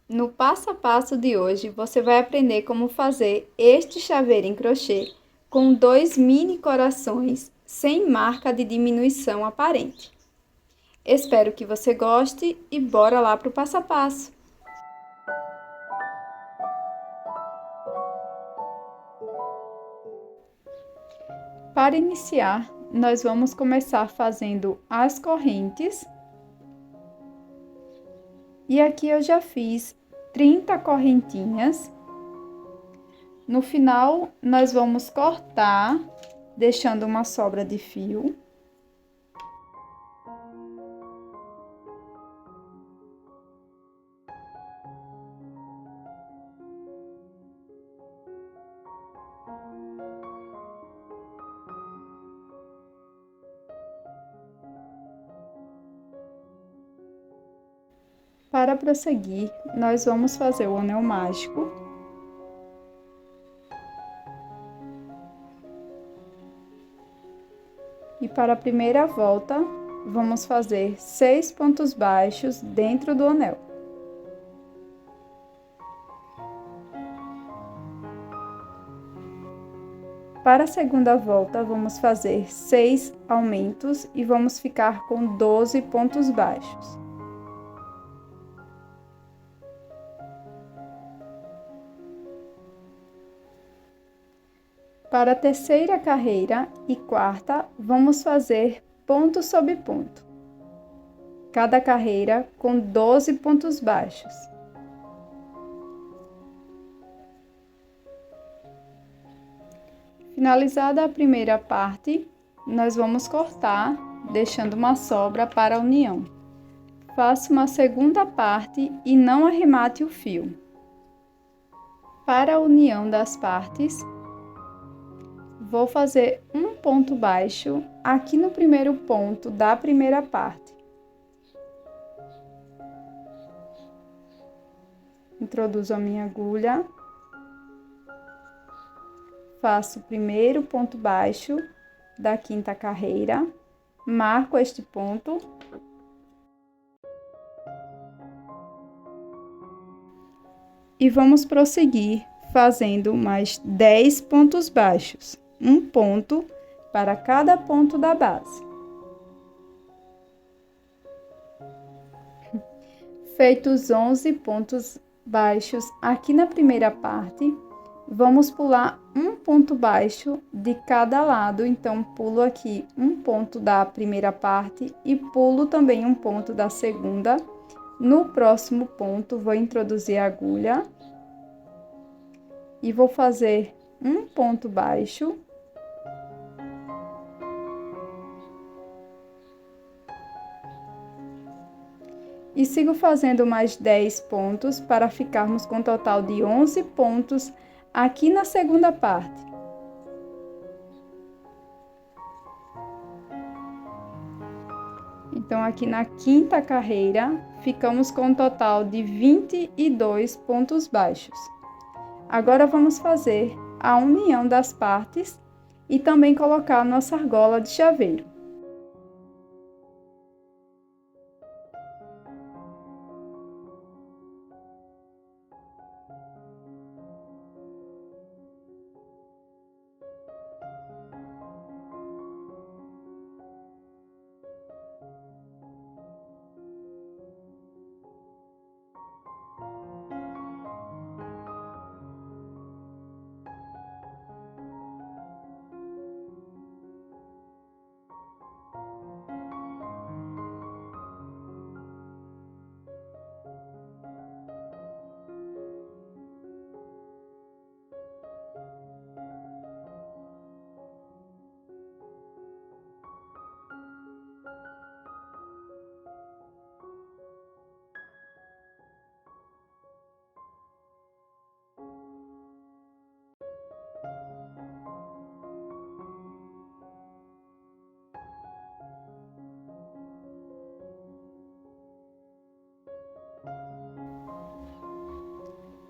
No passo a passo de hoje, você vai aprender como fazer este chaveiro em crochê com 2 mini corações sem marca de diminuição aparente. Espero que você goste e bora lá para o passo a passo! Para iniciar, nós vamos começar fazendo as correntes. E aqui eu já fiz 30 correntinhas. No final, nós vamos cortar, deixando uma sobra de fio. Para prosseguir, nós vamos fazer o anel mágico. E para a primeira volta, vamos fazer 6 pontos baixos dentro do anel. Para a segunda volta, vamos fazer 6 aumentos e vamos ficar com 12 pontos baixos. Para a terceira carreira e quarta, vamos fazer ponto sobre ponto. Cada carreira com 12 pontos baixos. Finalizada a primeira parte, nós vamos cortar, deixando uma sobra para a união. Faça uma segunda parte e não arremate o fio. Para a união das partes, vou fazer um ponto baixo aqui no primeiro ponto da primeira parte. Introduzo a minha agulha. Faço o primeiro ponto baixo da quinta carreira, marco este ponto. E vamos prosseguir fazendo mais 10 pontos baixos, um ponto para cada ponto da base. Feitos 11 pontos baixos aqui na primeira parte, vamos pular um ponto baixo de cada lado, então pulo aqui um ponto da primeira parte e pulo também um ponto da segunda. No próximo ponto, vou introduzir a agulha e vou fazer um ponto baixo. E sigo fazendo mais 10 pontos para ficarmos com um total de 11 pontos aqui na segunda parte. Então, aqui na quinta carreira, ficamos com um total de 22 pontos baixos. Agora, vamos fazer a união das partes e também colocar nossa argola de chaveiro.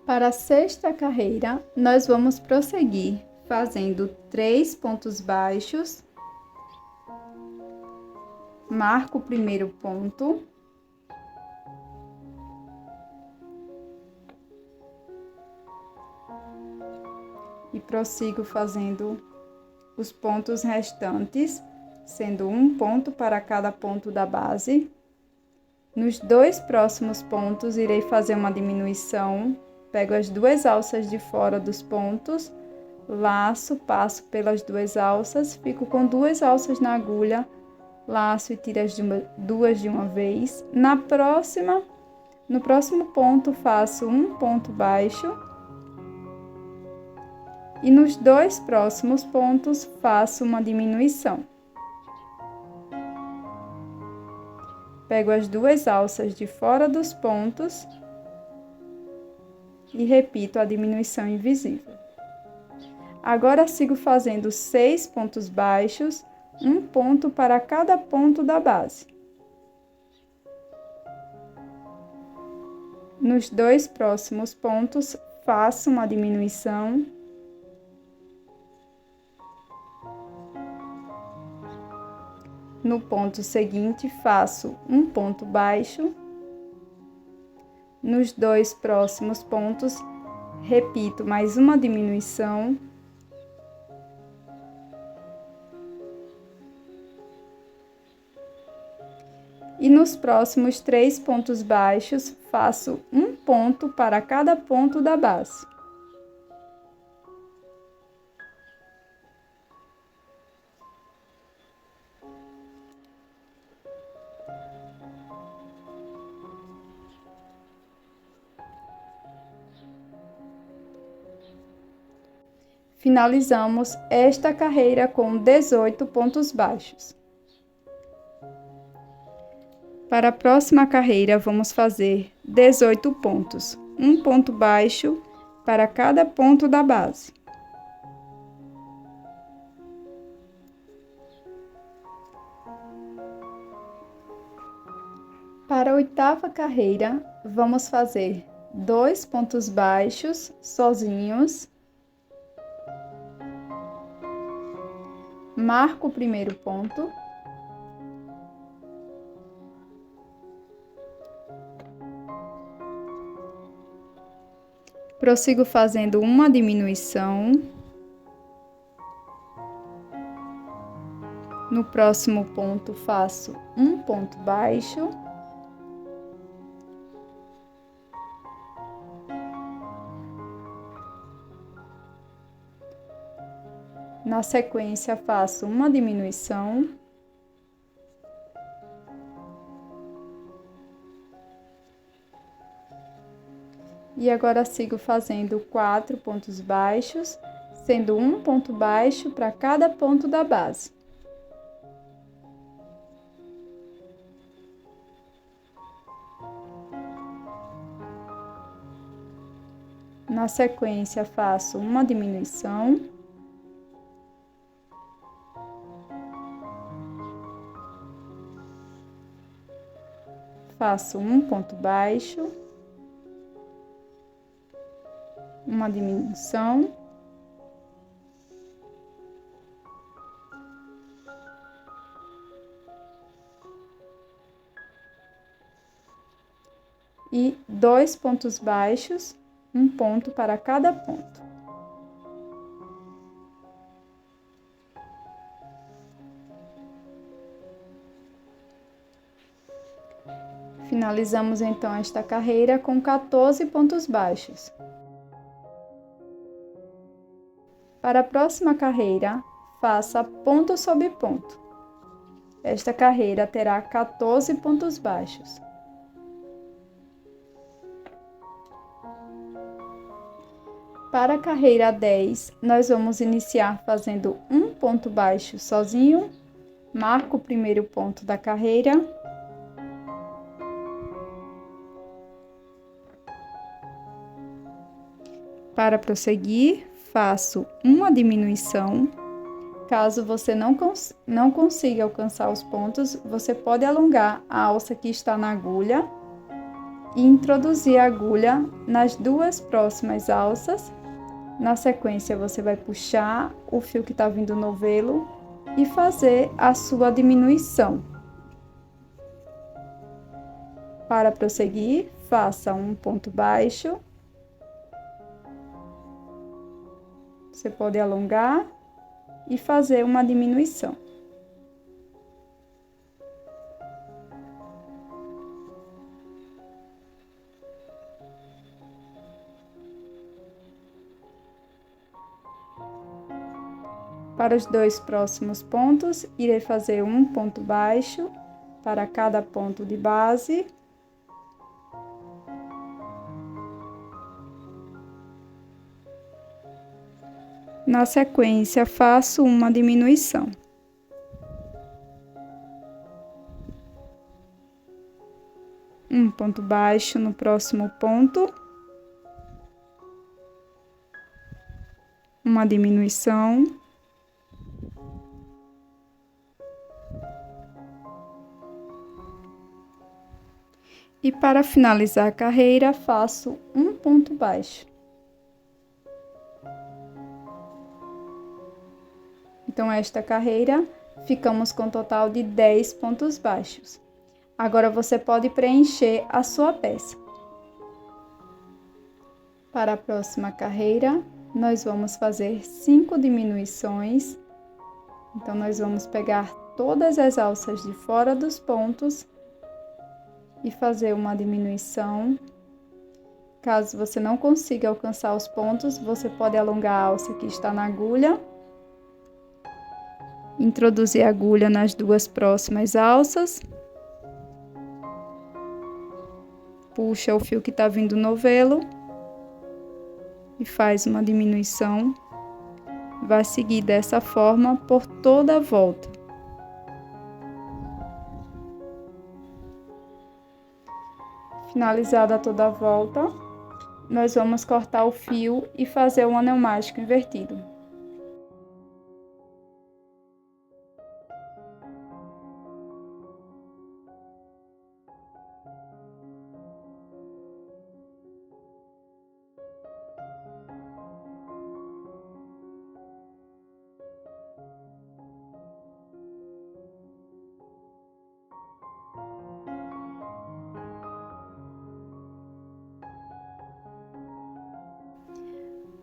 Para a sexta carreira, nós vamos prosseguir fazendo 3 pontos baixos, marco o primeiro ponto, e prossigo fazendo os pontos restantes, sendo um ponto para cada ponto da base. Nos 2 próximos pontos, irei fazer uma diminuição, pego as 2 alças de fora dos pontos, laço, passo pelas 2 alças, fico com 2 alças na agulha, laço e tiro as 2 de uma vez. No próximo ponto, faço um ponto baixo. E nos 2 próximos pontos, faço uma diminuição. Pego as 2 alças de fora dos pontos e repito a diminuição invisível. Agora, sigo fazendo 6 pontos baixos, um ponto para cada ponto da base. Nos 2 próximos pontos, faço uma diminuição. No ponto seguinte, faço um ponto baixo. Nos 2 próximos pontos, repito mais uma diminuição. E nos próximos 3 pontos baixos, faço um ponto para cada ponto da base. Finalizamos esta carreira com 18 pontos baixos. Para a próxima carreira, vamos fazer 18 pontos, um ponto baixo para cada ponto da base. Para a 8ª carreira, vamos fazer 2 pontos baixos sozinhos. Marco o primeiro ponto. Prossigo fazendo uma diminuição. No próximo ponto, faço um ponto baixo. Na sequência, faço uma diminuição. E agora sigo fazendo 4 pontos baixos, sendo um ponto baixo para cada ponto da base. Na sequência, faço uma diminuição. Faço um ponto baixo, uma diminuição. E 2 pontos baixos, um ponto para cada ponto. Finalizamos então esta carreira com 14 pontos baixos. Para a próxima carreira, faça ponto sobre ponto. Esta carreira terá 14 pontos baixos. Para a carreira 10, nós vamos iniciar fazendo um ponto baixo sozinho, marco o primeiro ponto da carreira. Para prosseguir, faço uma diminuição. Caso você não consiga alcançar os pontos, você pode alongar a alça que está na agulha e introduzir a agulha nas 2 próximas alças. Na sequência, você vai puxar o fio que está vindo no novelo e fazer a sua diminuição. Para prosseguir, faça um ponto baixo. Você pode alongar e fazer uma diminuição. Para os 2 próximos pontos, irei fazer um ponto baixo para cada ponto de base. Na sequência, faço uma diminuição. Um ponto baixo no próximo ponto. Uma diminuição. E para finalizar a carreira, faço um ponto baixo. Então, esta carreira, ficamos com um total de 10 pontos baixos. Agora, você pode preencher a sua peça. Para a próxima carreira, nós vamos fazer 5 diminuições. Então, nós vamos pegar todas as alças de fora dos pontos e fazer uma diminuição. Caso você não consiga alcançar os pontos, você pode alongar a alça que está na agulha. Introduzir a agulha nas 2 próximas alças. Puxa o fio que está vindo no novelo e faz uma diminuição. Vai seguir dessa forma por toda a volta. Finalizada toda a volta, nós vamos cortar o fio e fazer um anel mágico invertido.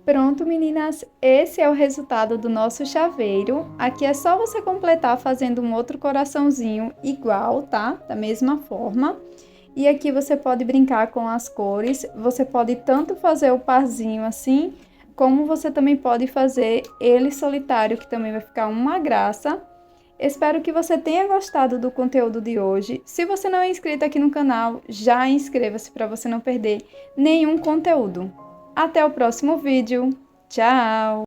Pronto, meninas, esse é o resultado do nosso chaveiro. Aqui é só você completar fazendo um outro coraçãozinho igual, tá? Da mesma forma. E aqui você pode brincar com as cores. Você pode tanto fazer o parzinho assim, como você também pode fazer ele solitário, que também vai ficar uma graça. Espero que você tenha gostado do conteúdo de hoje. Se você não é inscrito aqui no canal, já inscreva-se para você não perder nenhum conteúdo. Até o próximo vídeo. Tchau!